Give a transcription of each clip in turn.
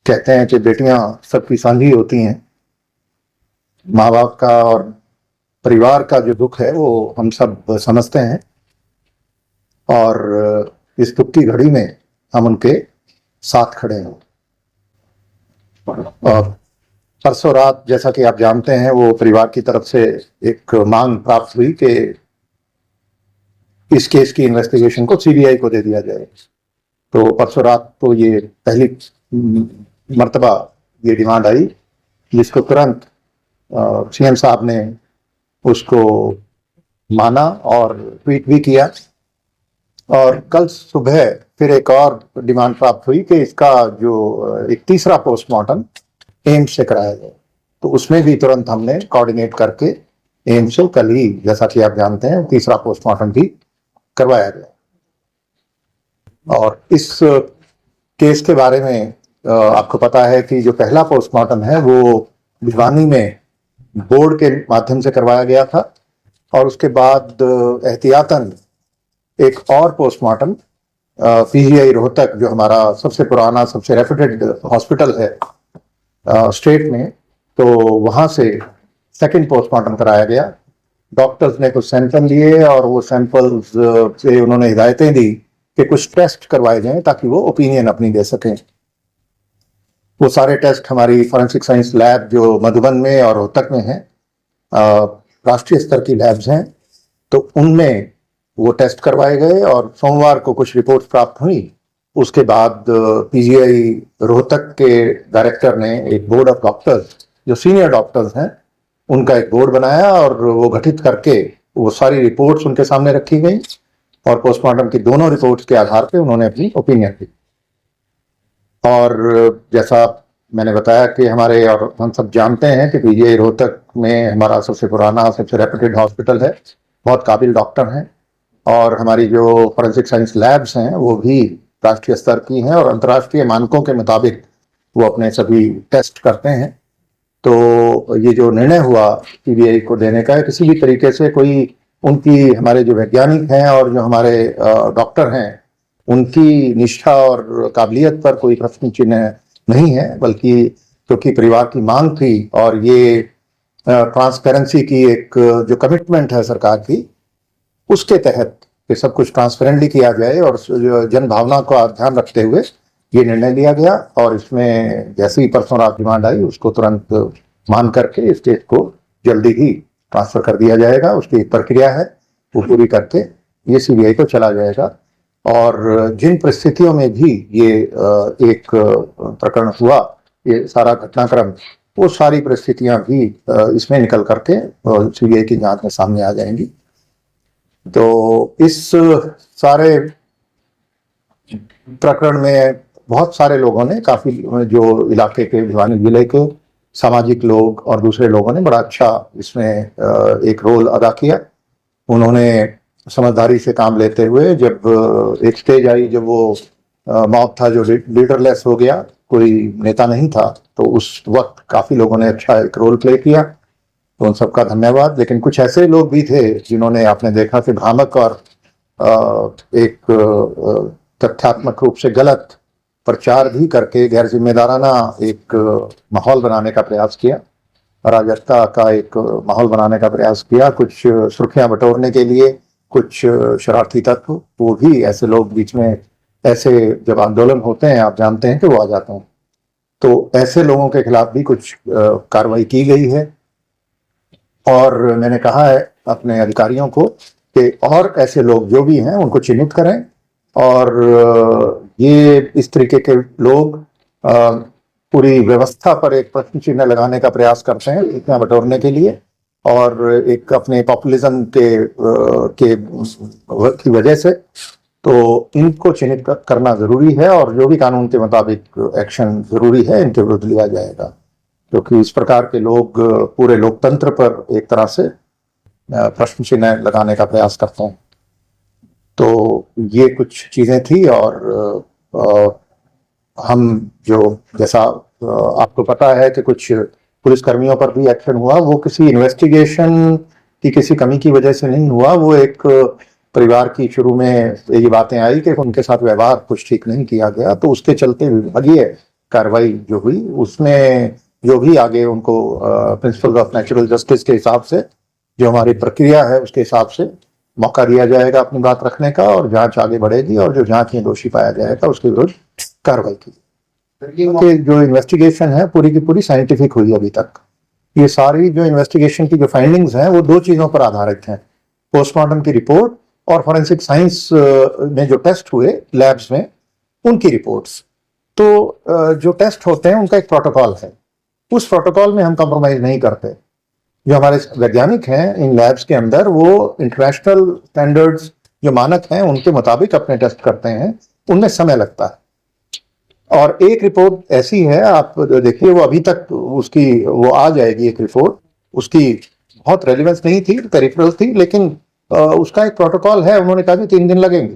कहते हैं कि बेटियां सबकी सांझी होती हैं। माँ बाप का और परिवार का जो दुख है वो हम सब समझते हैं, और इस दुख की घड़ी में हम उनके साथ खड़े हैं। और परसों रात, जैसा कि आप जानते हैं, वो परिवार की तरफ से एक मांग प्राप्त हुई कि इस केस की इन्वेस्टिगेशन को सीबीआई को दे दिया जाए। तो परसों रात तो ये पहली मर्तबा ये डिमांड आई, जिसको तुरंत सीएम साहब ने उसको माना और ट्वीट भी किया। और कल सुबह फिर एक और डिमांड प्राप्त हुई कि इसका जो एक तीसरा पोस्टमार्टम एम्स से कराया जाए। तो उसमें भी तुरंत हमने कोऑर्डिनेट करके एम्स से कल ही, जैसा कि आप जानते हैं, तीसरा पोस्टमार्टम भी करवाया गया। और इस केस के बारे में आपको पता है कि जो पहला पोस्टमार्टम है वो भिवानी में बोर्ड के माध्यम से करवाया गया था, और उसके बाद एहतियातन एक और पोस्टमार्टम पीजीआई रोहतक, जो हमारा सबसे पुराना सबसे रेप्यूटेड हॉस्पिटल है स्टेट में, तो वहां से सेकंड पोस्टमार्टम कराया गया। डॉक्टर्स ने कुछ सैंपल लिए और वो सैंपल्स से उन्होंने हिदायतें दी कि कुछ टेस्ट करवाए जाएं ताकि वो ओपिनियन अपनी दे सकें। वो सारे टेस्ट हमारी फॉरेंसिक साइंस लैब जो मधुबन में और रोहतक में है, राष्ट्रीय स्तर की लैब्स हैं, तो उनमें वो टेस्ट करवाए गए और सोमवार को कुछ रिपोर्ट्स प्राप्त हुई। उसके बाद पीजीआई रोहतक के डायरेक्टर ने एक बोर्ड ऑफ डॉक्टर्स, जो सीनियर डॉक्टर्स हैं, उनका एक बोर्ड बनाया और वो गठित करके वो सारी रिपोर्ट्स उनके सामने रखी गई, और पोस्टमार्टम की दोनों रिपोर्ट्स के आधार पे उन्होंने अपनी ओपिनियन दी। और जैसा मैंने बताया कि हमारे, और हम सब जानते हैं कि पीजीआई रोहतक में हमारा सबसे पुराना सबसे रेप्यूटेड हॉस्पिटल है, बहुत काबिल डॉक्टर हैं, और हमारी जो फॉरेंसिक साइंस लैब्स हैं वो भी राष्ट्रीय स्तर की हैं और अंतर्राष्ट्रीय मानकों के मुताबिक वो अपने सभी टेस्ट करते हैं। तो ये जो निर्णय हुआ सीबीआई को देने का, किसी भी तरीके से कोई उनकी, हमारे जो वैज्ञानिक हैं और जो हमारे डॉक्टर हैं, उनकी निष्ठा और काबिलियत पर कोई प्रश्न चिन्ह नहीं है, बल्कि क्योंकि परिवार की मांग थी और ये ट्रांसपेरेंसी की एक जो कमिटमेंट है सरकार की, उसके तहत कि सब कुछ ट्रांसपेरेंटली किया जाए और जन भावना का ध्यान रखते हुए ये निर्णय लिया गया। और इसमें जैसे ही परसों रात डिमांड आई, उसको तुरंत मान करके इस केस को जल्दी ही ट्रांसफर कर दिया जाएगा। उसकी एक प्रक्रिया है, वो पूरी करके ये सीबीआई को चला जाएगा। और जिन परिस्थितियों में भी ये एक प्रकरण हुआ, ये सारा घटनाक्रम, वो सारी परिस्थितियां भी इसमें निकल करके सीबीआई की जांच में सामने आ जाएंगी। तो इस सारे प्रकरण में बहुत सारे लोगों ने, काफी जो इलाके के, भिवानी जिले के सामाजिक लोग और दूसरे लोगों ने बड़ा अच्छा इसमें एक रोल अदा किया। उन्होंने समझदारी से काम लेते हुए, जब एक स्टेज आई जब वो मॉब था जो लीडरलेस हो गया, कोई नेता नहीं था, तो उस वक्त काफी लोगों ने अच्छा एक रोल प्ले किया, तो उन सबका धन्यवाद। लेकिन कुछ ऐसे लोग भी थे जिन्होंने, आपने देखा कि भ्रामक और एक तथ्यात्मक रूप से गलत प्रचार भी करके गैर जिम्मेदाराना एक माहौल बनाने का प्रयास किया, अराजकता का एक माहौल बनाने का प्रयास किया, कुछ सुर्खियां बटोरने के लिए कुछ शरारती तत्व, वो भी ऐसे लोग बीच में, ऐसे जब आंदोलन होते हैं आप जानते हैं कि वो आ जाते हैं, तो ऐसे लोगों के खिलाफ भी कुछ कार्रवाई की गई है। और मैंने कहा है अपने अधिकारियों को कि और ऐसे लोग जो भी हैं उनको चिन्हित करें, और ये इस तरीके के लोग पूरी व्यवस्था पर एक प्रश्न चिन्ह लगाने का प्रयास करते हैं इतना बटोरने के लिए, और एक अपने पॉपुलिज्म की वजह से, तो इनको चिन्हित करना जरूरी है, और जो भी कानून के मुताबिक एक्शन जरूरी है इनके विरुद्ध लिया जाएगा, क्योंकि इस प्रकार के लोग पूरे लोकतंत्र पर एक तरह से प्रश्न चिन्ह लगाने का प्रयास करते हैं। तो ये कुछ चीजें थी। और हम जो, जैसा आपको पता है कि कुछ पुलिसकर्मियों पर भी एक्शन हुआ, वो किसी इन्वेस्टिगेशन की किसी कमी की वजह से नहीं हुआ, वो एक परिवार की शुरू में ये बातें आई कि उनके साथ व्यवहार कुछ ठीक नहीं किया गया, तो उसके चलते विभागीय कार्रवाई जो हुई उसमें जो भी आगे उनको प्रिंसिपल ऑफ नेचुरल जस्टिस के हिसाब से जो हमारी प्रक्रिया है उसके हिसाब से मौका दिया जाएगा अपनी बात रखने का, और जांच आगे बढ़ेगी और जो जांच में दोषी पाया जाएगा उसके विरुद्ध कार्रवाई की। जो इन्वेस्टिगेशन है पूरी की पूरी साइंटिफिक हुई अभी तक। ये सारी जो इन्वेस्टिगेशन की जो फाइंडिंग्स हैं वो दो चीजों पर आधारित हैं, पोस्टमार्टम की रिपोर्ट और फॉरेंसिक साइंस में जो टेस्ट हुए लैब्स में उनकी रिपोर्ट्स। तो जो टेस्ट होते हैं उनका एक प्रोटोकॉल है, उस प्रोटोकॉल में हम कॉम्प्रोमाइज नहीं करते। जो हमारे वैज्ञानिक हैं इन लैब्स के अंदर वो इंटरनेशनल स्टैंडर्ड्स जो मानक हैं उनके मुताबिक अपने टेस्ट करते हैं, उनमें समय लगता है। और एक रिपोर्ट ऐसी है, आप देखिए वो अभी तक उसकी वो आ जाएगी एक रिपोर्ट, उसकी बहुत रेलिवेंस नहीं थी, पेरिफेरल थी, लेकिन उसका एक प्रोटोकॉल है। उन्होंने कहा कि 3 दिन लगेंगे।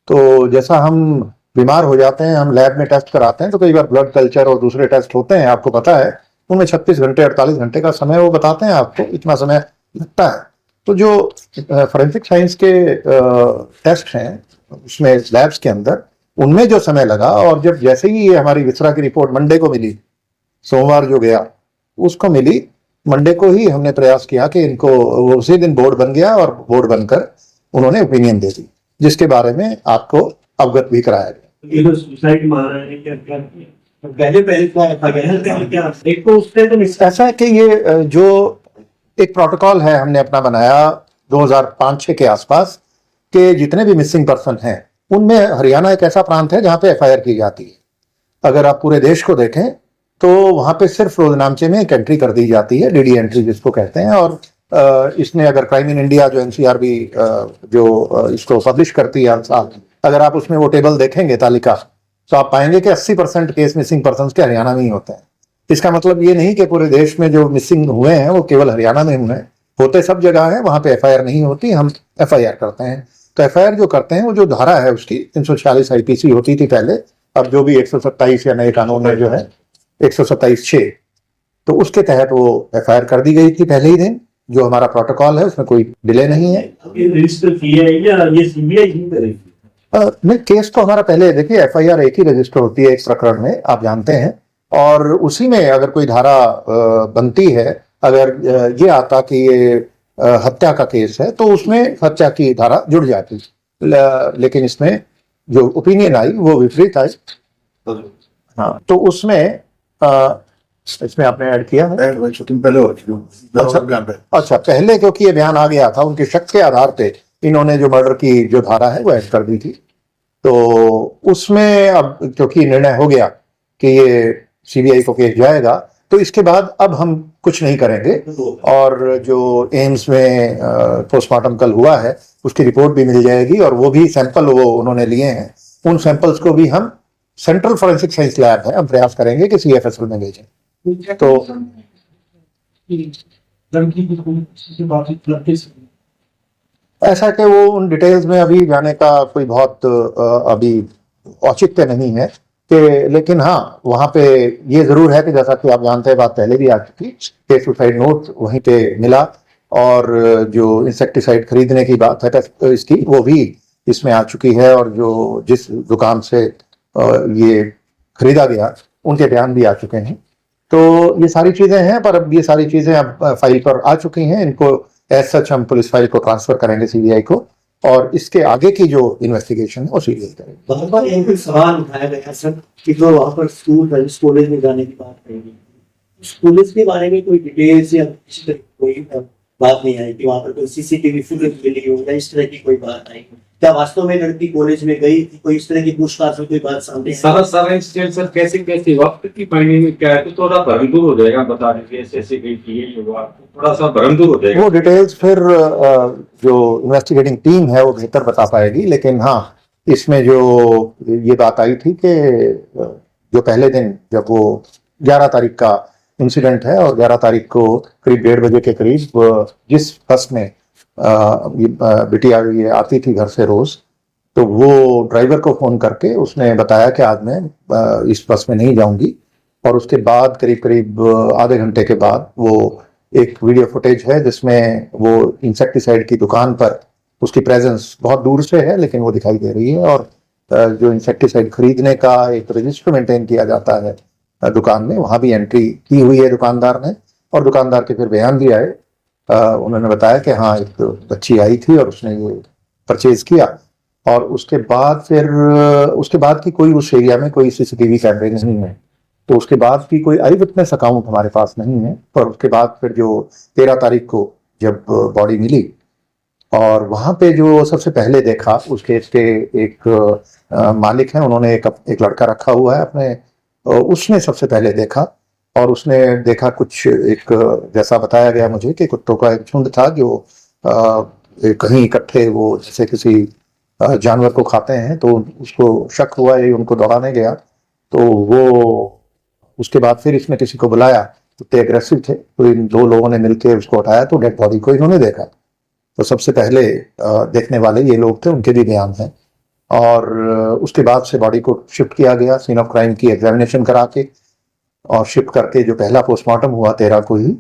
तो जैसा हम बीमार हो जाते हैं, हम लैब में टेस्ट कराते हैं तो कई बार ब्लड कल्चर और दूसरे टेस्ट होते हैं, आपको पता है उनमें 36 घंटे 48 घंटे का समय वो बताते हैं आपको, इतना समय लगता है। तो जो फॉरेंसिक साइंस के टेस्ट हैं उसमें लैब्स के अंदर उनमें जो समय लगा, और जब जैसे ही ये हमारी विसरा की रिपोर्ट मंडे को मिली, सोमवार जो गया उसको मिली, मंडे को ही हमने प्रयास किया कि इनको, वो उसी दिन बोर्ड बन गया और बोर्ड बनकर उन्होंने ओपिनियन दे दी, जिसके बारे में आपको अवगत भी कराया गया। ऐसा है कि ये जो एक प्रोटोकॉल है हमने अपना बनाया 2005-6 के आसपास के जितने भी मिसिंग पर्सन हैं उनमें हरियाणा एक ऐसा प्रांत है जहां पे एफआईआर की जाती है। अगर आप पूरे देश को देखें तो वहां पे सिर्फ रोजनामचे में एक एंट्री कर दी जाती है, डीडी एंट्री जिसको कहते हैं। और इसने अगर क्राइम इन इंडिया जो एनसीआरबी जो इसको पब्लिश करती है हर साल, अगर आप उसमें वो टेबल देखेंगे तालिका, तो आप पाएंगे कि 80% केस मिसिंग पर्सन के हरियाणा में ही होते हैं। इसका मतलब ये नहीं कि पूरे देश में जो मिसिंग हुए हैं वो केवल हरियाणा में हुए हैं, होते सब जगह है, वहां पे एफआईआर नहीं होती, हम एफआईआर करते हैं। तो एफआईआर जो करते हैं वो जो धारा है उसकी 346 आईपीसी होती थी पहले, अब जो भी 127 या नए कानून में जो है 127(6), तो उसके तहत वो एफआईआर कर दी गई थी पहले ही दिन। जो हमारा प्रोटोकॉल है उसमें कोई डिले नहीं है। रजिस्टर किया है या ये सीबीआई ही करेगी? नहीं, केस तो हमारा पहले, देखिए एफआईआर एक ही रजिस्टर होती है एक प्रकरण में, आप जानते हैं, और उसी में अगर कोई धारा बनती है, अगर ये आता कि ये हत्या का केस है तो उसमें हत्या की धारा जुड़ जाती, लेकिन इसमें जो ओपिनियन आई वो विपरीत आई। हाँ, तो उसमें इसमें आपने ऐड किया है अच्छा पहले, क्योंकि ये बयान आ गया था, उनके शक के आधार पे इन्होंने जो मर्डर की जो धारा है वो ऐड कर दी थी। तो उसमें अब क्योंकि निर्णय हो गया कि ये सीबीआई को केस जाएगा, तो इसके बाद अब हम कुछ नहीं करेंगे। और जो एम्स में पोस्टमार्टम कल हुआ है उसकी रिपोर्ट भी मिल जाएगी, और वो भी सैंपल वो उन्होंने लिए हैं, उन सैंपल्स को भी हम सेंट्रल फॉरेंसिक साइंस लैब है, हम प्रयास करेंगे कि सीएफएसएल में भेजें। तो ऐसा कि वो उन डिटेल्स में अभी जाने का कोई बहुत अभी औचित्य नहीं है कि, लेकिन हाँ वहां पे ये जरूर है कि जैसा कि आप जानते हैं, बात पहले भी आ चुकी कि सुसाइड नोट वहीं पे मिला, और जो इंसेक्टिसाइड खरीदने की बात है इसकी वो भी इसमें आ चुकी है, और जो जिस दुकान से ये खरीदा गया उनके बयान भी आ चुके हैं। तो ये सारी चीजें हैं, पर अब ये सारी चीजें अब फाइल पर आ चुकी हैं, इनको एज सच हम पुलिस फाइल को ट्रांसफर करेंगे सीबीआई को, और इसके आगे की जो इन्वेस्टिगेशन है वो सीबीआई करेगी। वहां पर एक सवाल उठाया गया सर कि जो वहां पर स्कूल कॉलेज में जाने की बात करेगी, पुलिस के बारे में कोई डिटेल्स या कोई बात नहीं आई कि वहां पर कोई सीसीटीवी फुटेज मिली हो या इस तरह की कोई बात आई? क्या वास्तव में लड़की कॉलेज में गई थी? कोई इस तरह की पूछताछ में कोई बात सामने? सारा इंसिडेंट सर कैसे वक्त की मायने में क्या है, तो थोड़ा भ्रम दूर हो जाएगा, बता दीजिए ऐसे गई थी ये हुआ, थोड़ा सा भ्रम दूर हो जाएगा। वो डिटेल्स फिर जो इन्वेस्टिगेटिंग टीम है वो बेहतर बता पाएगी, लेकिन हाँ इसमें जो ये बात आई थी कि जो पहले दिन जब वो 11 तारीख का इंसिडेंट है, और 11 तारीख को करीब 1:30 बजे के करीब जिस बस में बिटिया ये आती थी घर से रोज, तो वो ड्राइवर को फोन करके उसने बताया कि आज मैं इस बस में नहीं जाऊंगी, और उसके बाद करीब आधे घंटे के बाद वो एक वीडियो फुटेज है जिसमें वो इंसेक्टिसाइड की दुकान पर उसकी प्रेजेंस बहुत दूर से है लेकिन वो दिखाई दे रही है, और जो इंसेक्टिसाइड खरीदने का एक रजिस्टर मेंटेन किया जाता है दुकान में, वहां भी एंट्री की हुई है दुकानदार ने। और दुकानदार के फिर बयान भी आए, उन्होंने बताया कि हाँ एक बच्ची आई थी और उसने ये परचेज किया। और उसके बाद की कोई उस एरिया में कोई सीसीटीवी कैमरे नहीं है, तो उसके बाद की कोई आई विटनेस अकाउंट हमारे पास नहीं है। पर उसके बाद फिर जो 13 तारीख को जब बॉडी मिली और वहां पे जो सबसे पहले देखा उस केस के एक मालिक हैं, उन्होंने एक लड़का रखा हुआ है अपने, उसने सबसे पहले देखा। और उसने देखा कुछ एक जैसा बताया गया मुझे कि कुत्तों का एक झुंड था जो कहीं इकट्ठे वो जैसे किसी जानवर को खाते हैं, तो उसको शक हुआ ये उनको दौड़ाने गया। तो वो उसके बाद फिर इसने किसी को बुलाया, कुत्ते एग्रेसिव थे, तो इन दो लोगों ने मिलकर उसको उठाया तो डेड बॉडी को इन्होंने देखा। तो सबसे पहले देखने वाले ये लोग थे, उनके भी बयान हैं। और उसके बाद से बॉडी को शिफ्ट किया गया, सीन ऑफ क्राइम की एग्जामिनेशन करा के और शिफ्ट करके जो पहला पोस्टमार्टम हुआ 13 को ही,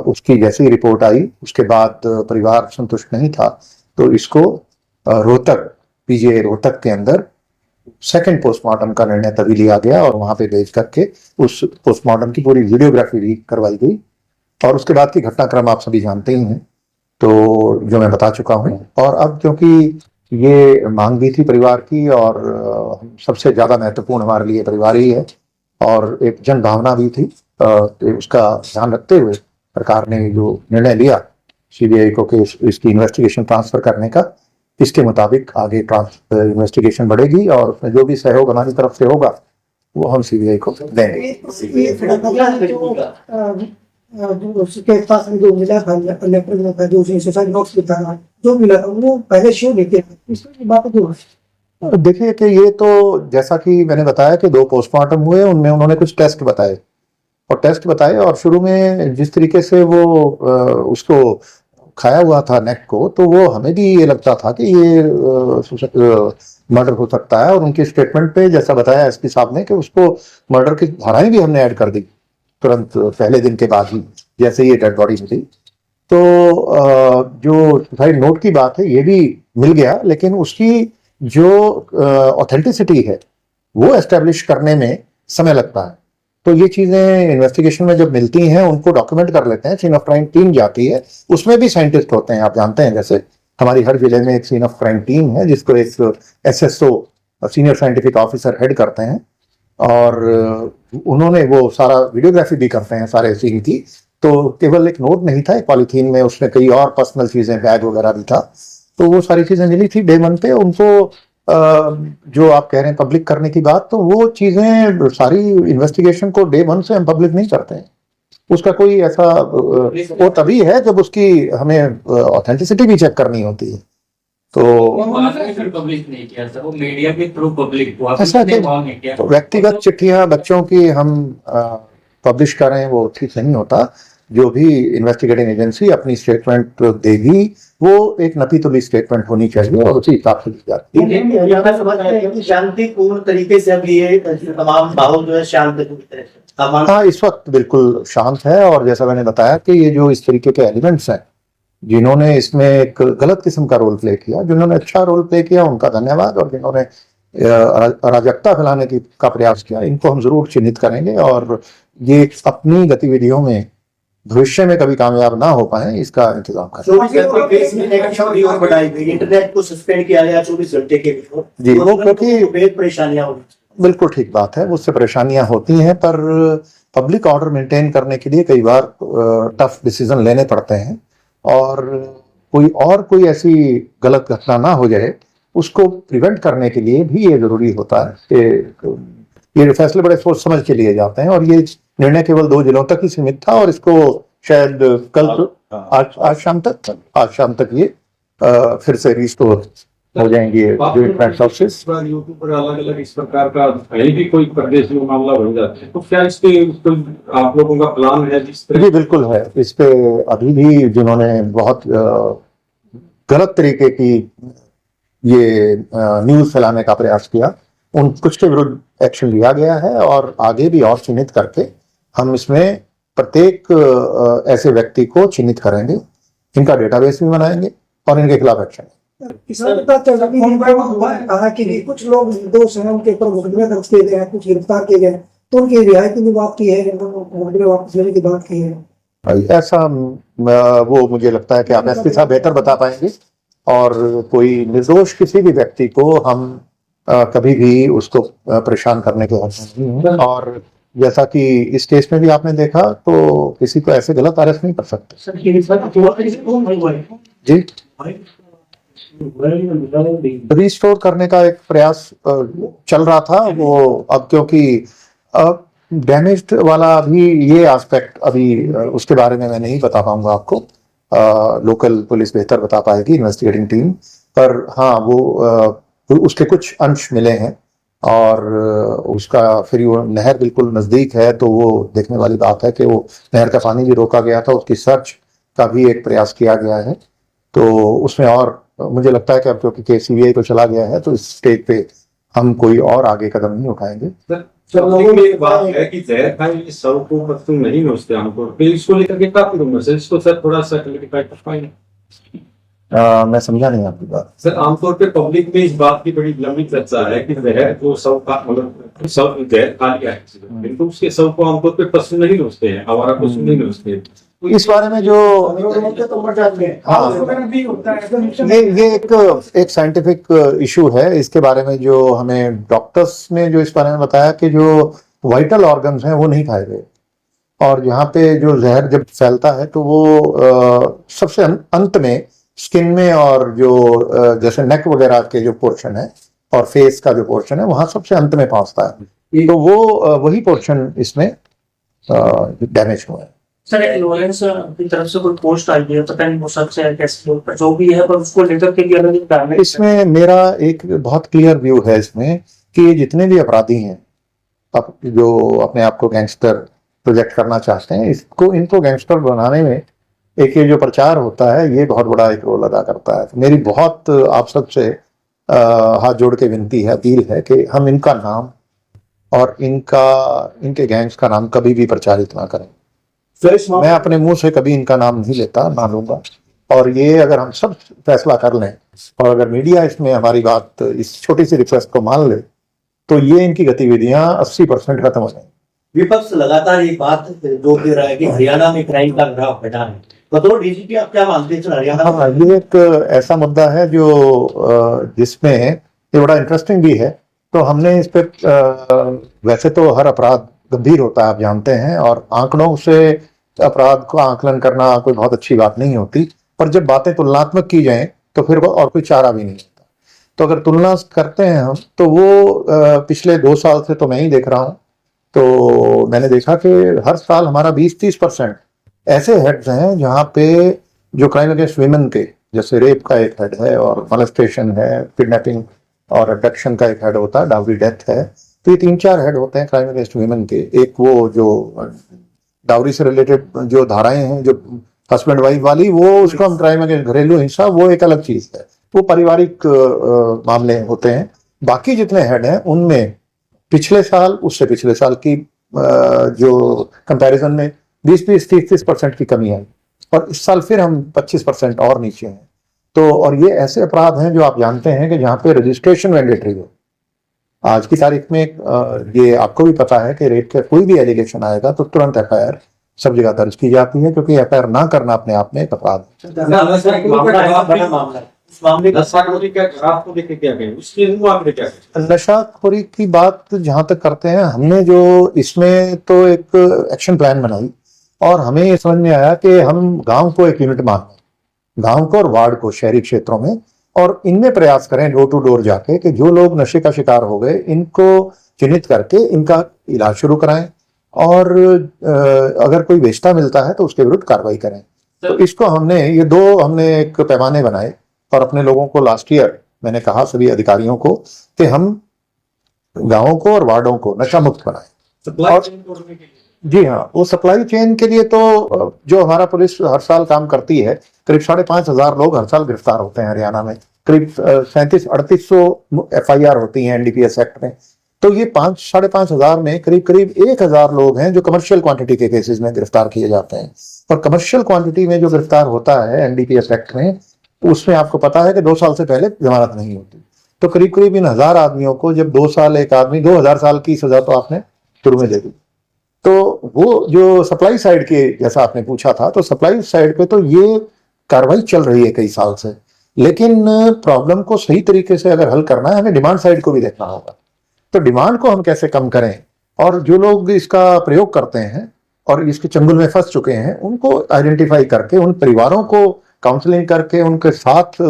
उसकी जैसी ही रिपोर्ट आई उसके बाद परिवार संतुष्ट नहीं था, तो इसको रोहतक, पीजीआई रोहतक के अंदर सेकंड पोस्टमार्टम का निर्णय तभी लिया गया और वहां पे भेज करके उस पोस्टमार्टम की पूरी वीडियोग्राफी भी करवाई गई। और उसके बाद की घटनाक्रम आप सभी जानते ही हैं, तो जो मैं बता चुका हूं। और अब क्योंकि ये मांग भी थी परिवार की और सबसे ज्यादा महत्वपूर्ण हमारे लिए परिवार ही है और एक जन भावना भी थी, तो उसका ध्यान रखते हुए सरकार ने जो निर्णय लिया सीबीआई को कि इसकी इन्वेस्टिगेशन ट्रांसफर करने का, इसके मुताबिक आगे इन्वेस्टिगेशन बढ़ेगी और उसमें जो भी सहयोग हमारी तरफ से होगा वो हम सीबीआई को देंगे। उसके पास में जो मिला था लेटर था, जो सुसाइड नोट्स लिखा था, जो मिला था वो पहले शो लेते इसकी बात जो देखिए कि ये तो जैसा कि मैंने बताया कि 2 पोस्टमार्टम हुए, उनमें उन्होंने कुछ टेस्ट बताए और शुरू में जिस तरीके से वो उसको खाया हुआ था नेक को, तो वो हमें भी ये लगता था कि ये मर्डर हो सकता है। और उनके स्टेटमेंट पे जैसा बताया एसपी साहब ने कि उसको मर्डर की धाराएं भी हमने ऐड कर दी तुरंत पहले दिन के बाद ही, जैसे ये डेड बॉडी मिली। तो जो सुसाइड नोट की बात है ये भी मिल गया, लेकिन उसकी जो ऑथेंटिसिटी है वो एस्टेब्लिश करने में समय लगता है। तो ये चीजें इन्वेस्टिगेशन में जब मिलती हैं उनको डॉक्यूमेंट कर लेते हैं, सीन ऑफ क्राइम टीम जाती है, उसमें भी साइंटिस्ट होते हैं, आप जानते हैं जैसे हमारी हर जिले में एक सीन ऑफ क्राइम टीम है जिसको एक SSO senior scientific officer head करते हैं और उन्होंने वो सारा वीडियोग्राफी भी करते हैं सारे सीन की। तो केवल एक नोट नहीं था, एक पॉलीथीन में उसमें कई और पर्सनल चीजें, बैग वगैरह भी था, तो वो सारी चीजें मिली थी डे 1 पे उनको। जो आप कह रहे हैं पब्लिक करने की बात, तो वो चीजें सारी इन्वेस्टिगेशन को डे 1 से हम पब्लिक नहीं करते हैं। उसका कोई ऐसा वो तभी है जब उसकी हमें ऑथेंटिसिटी भी चेक करनी होती है। तो पब्लिक नहीं किया सर, वो मीडिया के थ्रू पब्लिक हुआ, ऐसा नहीं किया। तो व्यक्तिगत चिट्ठियां बच्चों की हम पब्लिश करें वो ठीक नहीं होता। जो भी इन्वेस्टिगेटिंग एजेंसी अपनी स्टेटमेंट देगी वो एक नपी तुली स्टेटमेंट होनी चाहिए और उसी हिसाब से दी जाती है। शांतिपूर्ण तरीके से अब ये तमाम माहौल जो है शांत पूरी तरह से हाँ, इस वक्त बिल्कुल शांत है। और जैसा मैंने बताया कि ये जो इस तरीके के एलिमेंट्स हैं जिन्होंने इसमें एक गलत किस्म का रोल प्ले किया, जिन्होंने अच्छा रोल प्ले किया उनका धन्यवाद, और जिन्होंने अराजकता फैलाने का प्रयास किया इनको हम जरूर चिन्हित करेंगे और ये अपनी गतिविधियों में भविष्य में कभी कामयाब ना हो पाए इसका इंतजाम करें। इंटरनेट को सस्पेंड किया गया 24 घंटे के लिए जी, वो क्योंकि बेहद परेशानियां हो रही। बिल्कुल ठीक बात है, उससे परेशानियां होती हैं, पर पब्लिक ऑर्डर मेंटेन करने के लिए कई बार टफ डिसीजन लेने पड़ते हैं और कोई ऐसी गलत घटना ना हो जाए उसको प्रिवेंट करने के लिए भी ये जरूरी होता है कि ये फैसले बड़े सोच समझ के लिए जाते हैं। और ये निर्णय केवल 2 जिलों तक ही सीमित था और इसको शायद कल आज शाम तक ये फिर से रिस्टोर हो जाएंगे जो इंटरनेट सर्विसेज। यूट्यूब पर अलग अलग इस प्रकार का कहीं भी कोई प्रदेश में मामला बन जाता है, तो क्या इसके आप लोगों का प्लान है जिस तरह? जी बिल्कुल है। इस पे अभी भी जिन्होंने बहुत गलत तरीके की ये न्यूज फैलाने का प्रयास किया उन कुछ के विरुद्ध एक्शन लिया गया है और आगे भी और चिन्हित करके हम इसमें प्रत्येक ऐसे व्यक्ति को चिन्हित करेंगे, इनका डेटाबेस भी बनाएंगे और इनके खिलाफ एक्शन किसान का चरबी हुआ है, कहा कि कुछ लोग निर्दोष हैं, उनके ऊपर मुकदमे दर्ज किए गए हैं, कुछ गिरफ्तार किए गए हैं, तो उनकी रिहाई की भी बात की है, मुकदमे वापस लेने की बात की है। ऐसा वो मुझे लगता है कि आप एसपी साहब बेहतर बता पाएंगे। और कोई निर्दोष किसी भी व्यक्ति को हम कभी भी उसको परेशान करने के हक में नहीं है। और जैसा कि इस केस में भी आपने देखा, तो किसी को ऐसे गलत अरेस्ट नहीं कर सकते। सर ये जी, रिस्टोर करने का एक प्रयास चल रहा था वो। अब क्योंकि डैमेज्ड वाला अभी ये एस्पेक्ट अभी उसके बारे में मैं नहीं बता पाऊंगा आपको। लोकल पुलिस बेहतर बता पाएगी, इन्वेस्टिगेटिंग टीम। पर हाँ, वो उसके कुछ अंश मिले हैं और उसका फिर वो नहर बिल्कुल नजदीक है, तो वो देखने वाली बात है कि वो नहर का पानी भी रोका गया था, उसकी सर्च का भी एक प्रयास किया गया है। तो उसमें और मुझे लगता है कि अब क्योंकि केस सीबीआई को चला गया है, तो इस स्टेज पे हम कोई और आगे कदम नहीं उठाएंगे। लोगों में एक बात है कि जहर खाई सब को पसंद नहीं नोचते हमको, फिर इसको लेकर के काफी रूमर है, इसको सर थोड़ा सा क्लैरिफाई कर पाएंगे? मैं समझा नहीं आपकी बात। सर आमतौर पे पब्लिक में इस बात की बड़ी लंबी चर्चा है कि जहर को सब का मतलब सब जहर खा लिया है, किंतु उसके सब को आमतौर पे पशु नहीं नोचते हैं, आवारा पशु नहीं नोचते हैं। इस बारे में जो ये एक साइंटिफिक इशू है। इसके बारे में जो हमें डॉक्टर्स ने जो इस बारे में बताया कि जो वाइटल ऑर्गन्स हैं वो नहीं खाए गए, और यहाँ पे जो जहर जब फैलता है तो वो सबसे अंत में स्किन में, और जो जैसे नेक वगैरह के जो पोर्शन है और फेस का जो पोर्शन है वहां सबसे अंत में पहुंचता है, तो वो वही पोर्शन इसमें डैमेज हुआ है। सर लॉरेंस की तरफ से कोई पोस्ट आई है, पता नहीं वो सच है कैसे, पर जो भी है, पर उसको लेकर के भी अलग डैमेज। इसमें मेरा एक बहुत क्लियर व्यू है इसमें कि ये जितने भी अपराधी हैं, अब जो अपने आप को गैंगस्टर प्रोजेक्ट करना चाहते हैं, इनको गैंगस्टर बनाने में एक ये जो प्रचार होता है ये बहुत बड़ा एक रोल अदा करता है। तो मेरी बहुत आप सबसे हाथ जोड़ के विनती है, अपील है कि हम इनका नाम और इनके गैंग्स का नाम कभी भी प्रचारित ना करें। मैं अपने मुंह से कभी इनका नाम नहीं लेता, ना लूंगा। और ये अगर हम सब फैसला कर लें और अगर मीडिया इसमें हमारी बात, इस छोटी सी रिक्वेस्ट को मान ले, तो ये इनकी गतिविधियां 80% खत्म हो जाएंगी। विपक्ष लगातार ये बात जो दे रहा है कि हरियाणा में क्राइम का ग्राफ घटा है, बतौर डीजीपी आप क्या मानते हैं हरियाणा? हाँ, ये एक ऐसा मुद्दा है जो जिसमें ये बड़ा इंटरेस्टिंग भी है। तो हमने इस पे वैसे तो हर अपराध गंभीर होता है, आप जानते हैं, और आंकड़ों से अपराध का आकलन करना कोई बहुत अच्छी बात नहीं होती, पर जब बातें तुलनात्मक की जाएं तो फिर और कोई चारा भी नहीं होता। तो अगर तुलना करते हैं हम, तो वो पिछले 2 साल से तो मैं ही देख रहा हूं, तो मैंने देखा कि हर साल हमारा 20-30% ऐसे हेड्स हैं जहां पे जो क्राइम अगेंस्ट विमेन के, जैसे रेप का एक हेड है और मोलेस्टेशन है, किडनैपिंग और अबडक्शन का एक हेड होता है, डाउरी डेथ है, तो ये 3-4 हेड होते हैं क्राइम अगेंस्ट विमेन के। एक वो जो डाउरी से रिलेटेड जो धाराएं हैं, जो हस्बैंड वाइफ वाली, वो उसको हम क्राइम अगेंस्ट घरेलू हिंसा, वो एक अलग चीज है, वो पारिवारिक मामले होते हैं। बाकी जितने हेड हैं उनमें पिछले साल, उससे पिछले साल की जो कंपैरिजन में 20-30% की कमी है, और इस साल फिर हम 25% और नीचे हैं। तो और ये ऐसे अपराध हैं जो आप जानते हैं कि जहां पे रजिस्ट्रेशन मैंडेटरी हो। आज की तारीख में ये आपको भी पता है कि रेप का कोई भी एलिगेशन आएगा तो तुरंत एफआईआर सब जगह दर्ज की जाती है, क्योंकि एफआईआर ना करना अपने आप में एक अपराध है। नशाखोरी की बात जहां तक करते हैं, हमने जो इसमें तो एक एक्शन प्लान बनाई, और हमें ये समझ में आया कि हम गांव को एक यूनिट मानना, गांव को और वार्ड को, शहरी क्षेत्रों में, और इनमें प्रयास करें डोर टू डोर जाके कि जो लोग नशे का शिकार हो गए इनको चिन्हित करके इनका इलाज शुरू कराएं, और अगर कोई बेचता मिलता है तो उसके विरुद्ध कार्रवाई करें। तो इसको हमने एक पैमाने बनाए, और अपने लोगों को लास्ट ईयर मैंने कहा, सभी अधिकारियों को, कि हम गांवों को और वार्डों को नशा मुक्त बनाएं। जी हाँ, वो सप्लाई चेन के लिए तो जो हमारा पुलिस हर साल काम करती है, करीब 5,500 लोग हर साल गिरफ्तार होते हैं हरियाणा में, करीब 3700-3800 एफआईआर होती हैं एनडीपीएस एक्ट में। तो ये 5,500 में करीब 1,000 लोग हैं जो कमर्शियल क्वांटिटी के केसेस में गिरफ्तार किए जाते हैं। और कमर्शियल क्वांटिटी में जो गिरफ्तार होता है एनडीपीएस एक्ट में, उसमें आपको पता है कि 2 साल से पहले जमानत नहीं होती। तो करीब करीब इन 1000 आदमियों को जब 2 साल, एक आदमी 2000 साल की सजा तो आपने शुरू में दे दी। तो वो जो सप्लाई साइड के, जैसा आपने पूछा था, तो सप्लाई साइड पे तो ये कार्रवाई चल रही है कई साल से, लेकिन प्रॉब्लम को सही तरीके से अगर हल करना है, हमें डिमांड साइड को भी देखना होगा। तो डिमांड को हम कैसे कम करें, और जो लोग इसका प्रयोग करते हैं और इसके चंगुल में फंस चुके हैं, उनको आइडेंटिफाई करके, उन परिवारों को काउंसलिंग करके, उनके साथ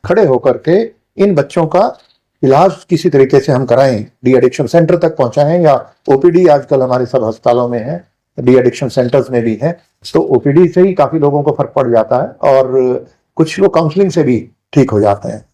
खड़े होकर के इन बच्चों का इलाज किसी तरीके से हम कराएं, डी एडिक्शन सेंटर तक पहुंचाएं, या ओपीडी आजकल हमारे सब अस्पतालों में है, डी एडिक्शन सेंटर्स में भी है। तो ओपीडी से ही काफी लोगों को फर्क पड़ जाता है और कुछ लोग काउंसलिंग से भी ठीक हो जाते हैं।